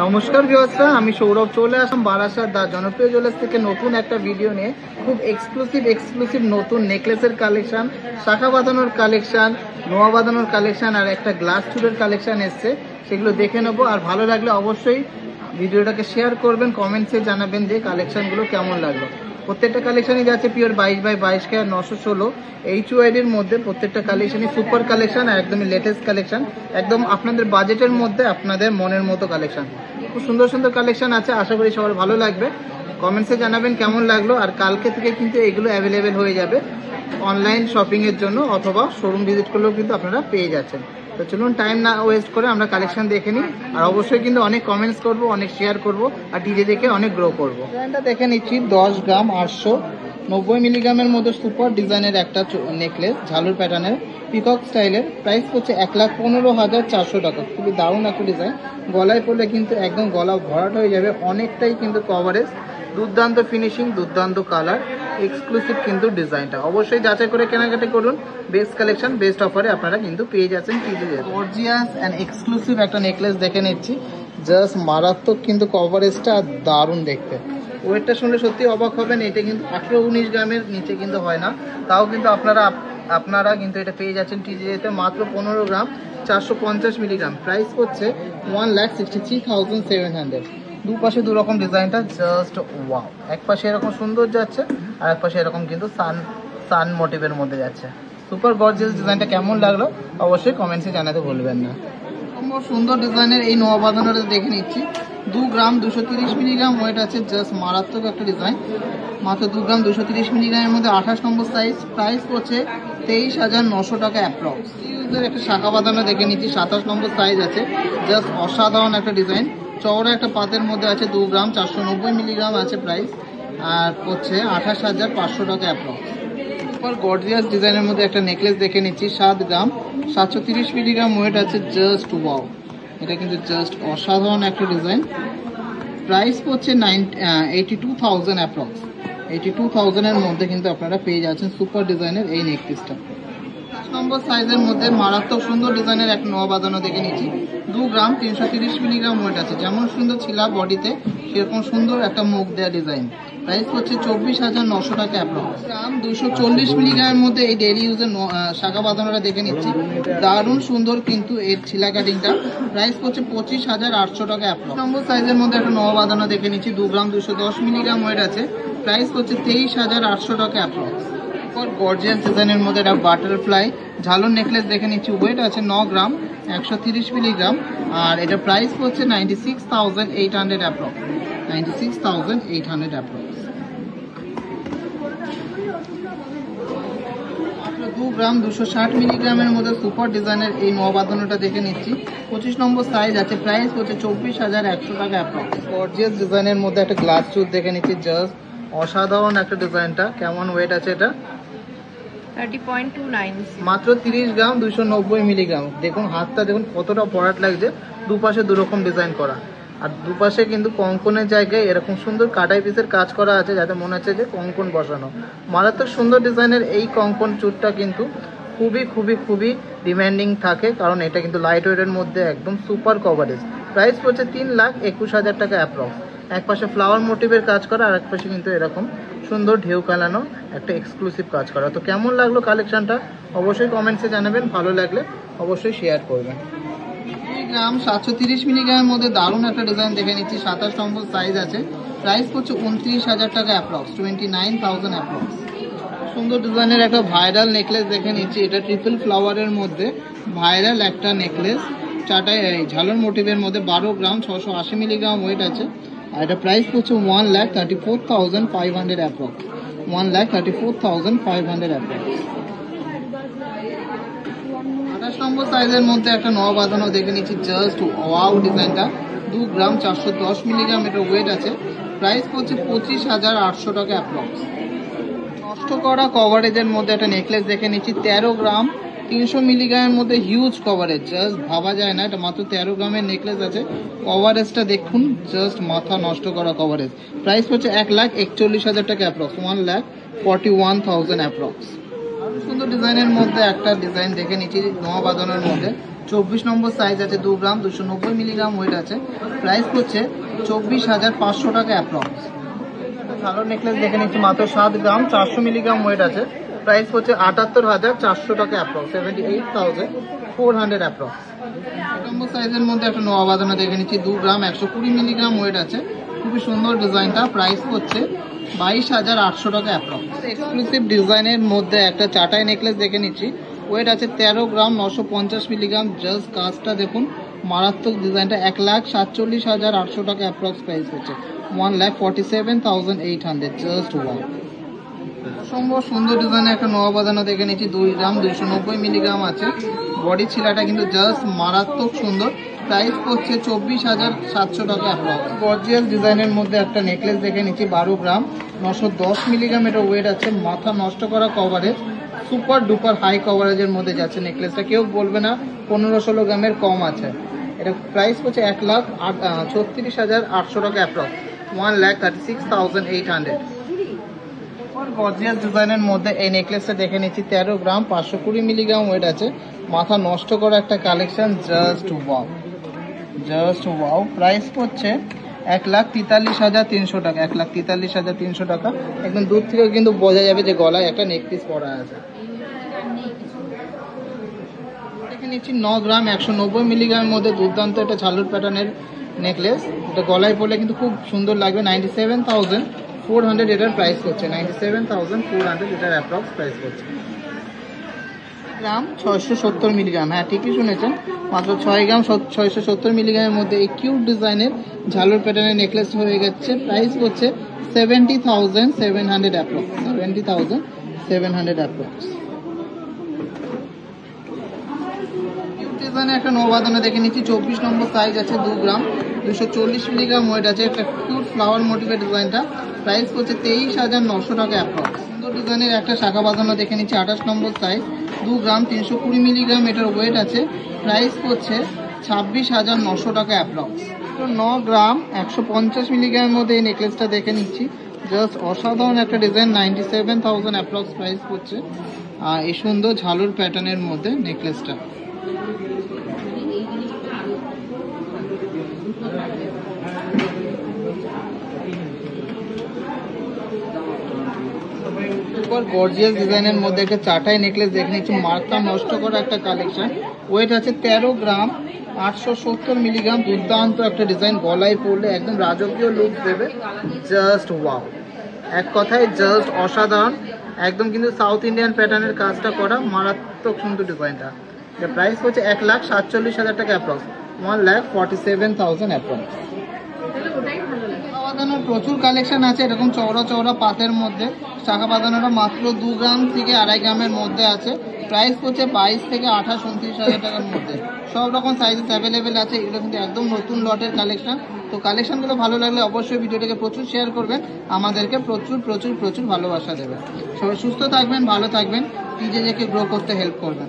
নমস্কার ভিউয়ার্সরা, আমি সৌরভ চলে আসলাম বারাসাত দা জনপ্রিয় জুয়েলার্স থেকে নতুন একটা ভিডিও নিয়ে। খুব এক্সক্লুসিভ নতুন নেকলেসের কালেকশন, শাখা বাঁধানোর কালেকশন, নোয়া বাঁধানোর কালেকশন আর একটা গ্লাস চুলের কালেকশন এসছে, সেগুলো দেখে নেবো। আর ভালো লাগলে অবশ্যই ভিডিওটাকে শেয়ার করবেন, কমেন্টসে জানাবেন যে কালেকশনগুলো কেমন লাগলো। প্রত্যেকটা কালেকশনই যাচ্ছে পিওর 22x22 আর 916 HYDর মধ্যে। প্রত্যেকটা কালেকশনই সুপার কালেকশন আর একদমই লেটেস্ট কালেকশন, একদম আপনাদের বাজেটের মধ্যে, আপনাদের মনের মতো কালেকশন। খুব সুন্দর সুন্দর কালেকশন আছে, আশা করি সবার ভালো লাগবে। কমেন্টসে জানাবেন কেমন লাগলো। আর কালকে থেকে কিন্তু এগুলো অ্যাভেলেবেল হয়ে যাবে অনলাইন শপিংয়ের জন্য, অথবা শোরুম ভিজিট করলেও কিন্তু আপনারা পেয়ে যাচ্ছেন। তো চলুন টাইম না ওয়েস্ট করে আমরা কালেকশন দেখে নিই। আর অবশ্যই কিন্তু অনেক কমেন্টস করব, অনেক শেয়ার করব আর ডিজে দেখে অনেক গ্রো করব। ডিজাইনটা দেখে নিচ্ছি 10 গ্রাম 890 মিলিগ্রামের মধ্যে সুপার ডিজাইনের একটা নেকলেস, ঝালুর প্যাটার্নের, পিকক স্টাইলের। প্রাইস হচ্ছে 1,15,400 টাকা। খুবই দারুণ একটা ডিজাইন। গলায় পরলে কিন্তু একদম গলা ভরাট হয়ে যাবে, অনেকটাই কিন্তু কভারেজ, দুর্দান্ত ফিনিশিং, দুর্দান্ত কালার, এক্সক্লুসিভ কিন্তু ডিজাইনটা। অবশ্যই যাচাই করে কেনাকাটি করুন। বেস্ট কালেকশন, বেস্ট অফারে আপনারা কিন্তু পেয়ে যাচ্ছেন। গর্জিয়াস এন্ড এক্সক্লুসিভ একটা নেকলেস দেখে নিচ্ছি, জাস্ট মারাত্মক কিন্তু কভারেজটা দারুণ দেখতে। ওয়েটটা শুনলে সত্যি অবাক হবেন, এটা কিন্তু 18-19 গ্রামের নিচে কিন্তু হয় না। তাও কিন্তু আপনারা কিন্তু এটা পেয়ে যাচ্ছেন টিজিএতে মাত্র 15 গ্রাম 450 মিলিগ্রাম। প্রাইস হচ্ছে 1,63,700। দুপাশে দুরকম ডিজাইনটা জাস্ট ওয়াও। এক পাশে এরকম সুন্দর যাচ্ছে আর এক পাশে এরকম কিন্তু সান মোটিভের মধ্যে যাচ্ছে। সুপার গর্জিয়াস ডিজাইনটা কেমন লাগলো অবশ্যই কমেন্টসে জানাতে ভুলবেন না। খুব সুন্দর ডিজাইনের এই নোয়া বাঁধানোটা দেখে নিচ্ছি। 2 গ্রাম 230 মিলিগ্রাম ওয়েট আছে, জাস্ট মারাত্মক একটা ডিজাইন। মাত্র 2 গ্রাম 230 মিলিগ্রামের মধ্যে 28 নম্বর সাইজ। প্রাইস পড়ছে 23,900 টাকা অ্যাপ্রক্স। ইউজের একটা শাখা বাঁধানো দেখে নিচ্ছি, 27 নম্বর সাইজ আছে, জাস্ট অসাধারণ একটা ডিজাইন। চওড়া একটা পাতের মধ্যে আছে, 2 গ্রাম 490 মিলিগ্রাম আছে প্রাইস, আর হচ্ছে 28,500 টাকা অ্যাপ্রক্স। সুপার গর্জিয়াস ডিজাইনের মধ্যে একটা নেকলেস দেখে নিচ্ছি, 7 গ্রাম 730 মিলিগ্রাম ওয়েট আছে, জাস্ট ওয়াও। এটা কিন্তু জাস্ট অসাধারণ একটা ডিজাইন। প্রাইস পড়ছে 82,000 অ্যাপ্রক্স। 82,000 এর মধ্যে কিন্তু আপনারা পেয়ে যাচ্ছেন সুপার ডিজাইনের এই নেকলেসটা। 5 নম্বর সাইজের মধ্যে মারাত্মক সুন্দর ডিজাইনের একটা নোয়া বাঁধানো দেখে নিচ্ছি, 2 গ্রাম 330 মিলিগ্রাম ওয়েট আছে। যেমন সুন্দর ছিলা বডিতে, সেরকম সুন্দর একটা মুখ দেওয়া ডিজাইন। প্রাইস হচ্ছে 24,900 টাকা অ্যাপ্রক্স। গ্রাম 240 মিলিগ্রামের মধ্যে এই ডেইলি ইউজের শাখা বাঁধানোটা দেখে নিচ্ছি, দারুণ সুন্দর কিন্তু এর ছিলা কাটিংটা। প্রাইস হচ্ছে 25,800 টাকা অ্যাপ্রক্স। নম্বর সাইজের মধ্যে একটা নোয়া বাঁধানো দেখে নিচ্ছি, 2 গ্রাম 210 মিলিগ্রাম ওয়েট আছে। প্রাইস হচ্ছে 23,800 টাকা অ্যাপ্রক্স। গর্জিয়াস ডিজাইনের মধ্যে একটা বাটারফ্লাই ঝালুর নেকলেস দেখে নিচ্ছি, ওয়েট আছে 9 গ্রাম 130 মিলিগ্রাম, আর এটা প্রাইস হচ্ছে 96,800 অ্যাপ্রক্স। 96,800 অ্যাপ্রক্স। 2 গ্রাম 260 মিলিগ্রামের মধ্যে সুপার ডিজাইনের এই নোয়া বাঁধানোটা দেখে নিচ্ছি, 25 নম্বর সাইজ আছে। প্রাইস হচ্ছে 24,100 টাকা অ্যাপ্রক্স। গর্জিয়াস ডিজাইনের মধ্যে একটা গ্লাস চুল দেখে নিচ্ছি, জাস্ট অসাধারণ একটা ডিজাইনটা। কেমন ওয়েট আছে এটা? 30.29। মাত্র 30 গ্রাম 290 মিলিগ্রাম। দেখুন হাতটা, দেখুন কতটা ভরাট লাগছে। দুপাশে দুরকম ডিজাইন করা, আর দুপাশে কিন্তু কঙ্কনের জায়গায় এরকম সুন্দর কাটাই পিসের কাজ করা আছে, যাতে মনে হচ্ছে যে কঙ্কন বসানো। মারাত্মক সুন্দর ডিজাইনের এই কঙ্কন চুটটা কিন্তু খুবই ডিমান্ডিং থাকে, কারণ এটা কিন্তু লাইট ওয়েটের মধ্যে একদম সুপার কভারেজ। প্রাইস পড়ছে 3,21,000 টাকা অ্যাপ্রক্স। এক পাশে ফ্লাওয়ার মোটিভের কাজ করা, আর এক পাশে কিন্তু এরকম সুন্দর ঢেউ কালানো একটা এক্সক্লুসিভ কাজ করা। তো কেমন লাগলো কালেকশনটা অবশ্যই কমেন্টসে জানাবেন, ভালো লাগলে অবশ্যই শেয়ার করবেন। 2 গ্রাম 730 মিলিগ্রামের মধ্যে দারুণ একটা ডিজাইন দেখে নিচ্ছি, 27 নম্বর সাইজ আছে। প্রাইস পড়ছে 29,000 টাকা অ্যাপ্রক্স, 29,000 অ্যাপ্রক্স। সুন্দর ডিজাইনের একটা ভাইরাল নেকলেস দেখে নিচ্ছি, এটা ট্রিপল ফ্লাওয়ারের মধ্যে ভাইরাল একটা নেকলেস, চাটাই ঝালর মোটিভের মধ্যে, 12 গ্রাম 680 মিলিগ্রাম ওয়েট আছে, আর এটা প্রাইস হচ্ছে 1,34,500 অ্যাপ্রক্স। 1,34,500 অ্যাপ্রক্স। 28 নম্বর সাইজের মধ্যে একটা নোয়া বাঁধানো দেখে নিচ্ছি, জাস্ট ওয়াও ডিজাইনটা। 2 গ্রাম 410 মিলিগ্রাম এটা ওয়েট আছে। প্রাইস হচ্ছে 25,800 টাকা অ্যাপ্রক্স। নষ্ট করা কভারেজের মধ্যে একটা নেকলেস দেখে নিচ্ছি, 13 গ্রাম 300 মিলিগ্রামের মধ্যে হিউজ কভারেজ, জাস্ট ভাবা যায় না। এটা মাত্র 13 গ্রামের নেকলেস আছে। কভারেজটা দেখুন, জাস্ট মাথা নষ্ট করা কভারেজ। প্রাইস হচ্ছে 1,41,000 টাকা অ্যাপ্রক্স, 1,41,000 অ্যাপ্রক্স। সুন্দর ডিজাইনের মধ্যে একটা ডিজাইন দেখে নিচ্ছি নোয়া বাঁধানোর মধ্যে, 24 নম্বর সাইজ আছে, 2 গ্রাম 290 মিলিগ্রাম ওয়েট আছে, প্রাইস হচ্ছে 24,500 টাকা অ্যাপ্রক্স। ভালো নেকলেস দেখে নিচ্ছি, মাত্র 7 গ্রাম 400 মিলিগ্রাম ওয়েট আছে, প্রাইস হচ্ছে 78,400 টাকা অ্যাপ্রক্স, 78,400 অ্যাপ্রক্স। নম্বর সাইজের মধ্যে একটা নোয়া বাঁধানো দেখে নিচ্ছি, 2 গ্রাম 120 মিলিগ্রাম ওয়েট আছে, খুবই সুন্দর ডিজাইনটা, প্রাইস হচ্ছে 22,800 টাকা অ্যাপ্রক্স। এক্সক্লুসিভ ডিজাইনের মধ্যে একটা চাটাই নেকলেস দেখে নিচ্ছি, ওয়েট আছে 13 গ্রাম 950 মিলিগ্রাম, জাস্ট কাজটা দেখুন, মারাত্মক ডিজাইনটা, 1,47,800 টাকা অ্যাপ্রক্স প্রাইস হচ্ছে, 1,47,800, জাস্ট ওয়াও। অসম্ভব সুন্দর ডিজাইনের একটা নোয়া বাঁধানো দেখে নিচ্ছি, 2 গ্রাম 290 মিলিগ্রাম আছে, বডি ছিলাটা কিন্তু জাস্ট মারাত্মক সুন্দর, প্রাইস হচ্ছে 24,700 টাকা অ্যাপ্রক্স। গর্জিয়াস ডিজাইনের মধ্যে একটা নেকলেস দেখে নিচ্ছি, 12 গ্রাম 910 মিলিগ্রাম এটা ওয়েট আছে, মাথা নষ্ট করা কভারেজ, সুপার ডুপার হাই কভারেজের মধ্যে যাচ্ছে নেকলেসটা, কেউ বলবে না 15-16 গ্রামের কম আছে। এটা প্রাইস হচ্ছে 1,36,800 টাকা অ্যাপ্রক্স, 1,36,800। গর্জিয়াস ডিজাইনের মধ্যে এই নেকলেসটা দেখে নিচ্ছি, 13 গ্রাম 520 মিলিগ্রাম ওয়েট আছে, মাথা নষ্ট করা একটা collection, just wow, just wow. Price হচ্ছে 1,43,300 টাকা, 1,43,300 টাকা। একদম দূর থেকে কিন্তু বোঝা যাবে যে গলায় একটা নেকপিস পরা আছে। দেখে নিচ্ছি 9 গ্রাম 190 মিলিগ্রামের মধ্যে দুর্দান্ত একটা ঝালুর প্যাটার্নের নেকলেস, এটা গলায় পরলে কিন্তু খুব সুন্দর লাগবে, 97,400 এটার প্রাইস হচ্ছে, 97,400 এটার অ্যাপ্রক্স প্রাইস হচ্ছে। গ্রাম 670 মিলিগ্রাম, হ্যাঁ ঠিকই শুনেছেন, মাত্র 6 গ্রাম 670 মিলিগ্রামের মধ্যে এই কিউট ডিজাইনের ঝালুর প্যাটার্নের নেকলেস হয়ে গেছে, প্রাইস হচ্ছে 70,700 অ্যাপ্রক্স, 70,700 অ্যাপ্রক্স। একটা নবাদনে দেখে নিচ্ছি, 24 নম্বর সাইজ আছে, 2 গ্রাম 240 মিলিগ্রাম ওয়েট আছে, একটা কিউট ফ্লাওয়ার মোটিভের ডিজাইনটা, প্রাইস হচ্ছে 23,900 টাকা অ্যাপ্রক্স। সুন্দর ডিজাইনের একটা শাখা বাঁধানো দেখে নিচ্ছি, 28 নম্বর সাইজ, 2 গ্রাম 320 মিলিগ্রাম এটার ওয়েট আছে, প্রাইস হচ্ছে 26,900 টাকা অ্যাপ্রক্স। 9 গ্রাম 150 মিলিগ্রামের মধ্যে এই নেকলেসটা দেখে নিচ্ছি, জাস্ট অসাধারণ একটা ডিজাইন, 97,000 অ্যাপ্রক্স প্রাইস হচ্ছে। এই সুন্দর ঝালুর প্যাটার্নের মধ্যে নেকলেসটা। গর্জিয়াস ডিজাইনের মধ্যে একটা চাটাই নেকলেস দেখে নিচ্ছি, মাথা নষ্ট করা একটা কালেকশন, ওয়েট আছে 13 গ্রাম 870 মিলিগ্রাম, দুর্দান্ত একটা ডিজাইন, গলায় পরলে একদম রাজকীয় লুক দেবে, জাস্ট ওয়াও, এক কথায় জাস্ট অসাধারণ, একদম কিন্তু সাউথ ইন্ডিয়ান প্যাটার্নের কাজটা করা, মারাত্মক সুন্দর ডিজাইনটা। এর প্রাইস হচ্ছে 1,47,000 টাকা অ্যাপ্রক্স, 1,47,000 অ্যাপ্রক্স। বাঁধানোর প্রচুর কালেকশন আছে, এরকম চওড়া চওড়া পাতের মধ্যে শাখা বাঁধানোটা মাত্র 2 গ্রাম থেকে 2.5 গ্রামের মধ্যে আছে, প্রাইস হচ্ছে 22 থেকে 28-29,000 টাকার মধ্যে, সব রকম সাইজেস অ্যাভেলেবেল আছে, এগুলো কিন্তু একদম নতুন লটের কালেকশন। তো কালেকশনগুলো ভালো লাগলে অবশ্যই ভিডিওটাকে প্রচুর শেয়ার করবেন, আমাদেরকে প্রচুর প্রচুর প্রচুর ভালোবাসা দেবেন। সবাই সুস্থ থাকবেন, ভালো থাকবেন, নিজেদেরকে গ্রো করতে হেল্প করবেন।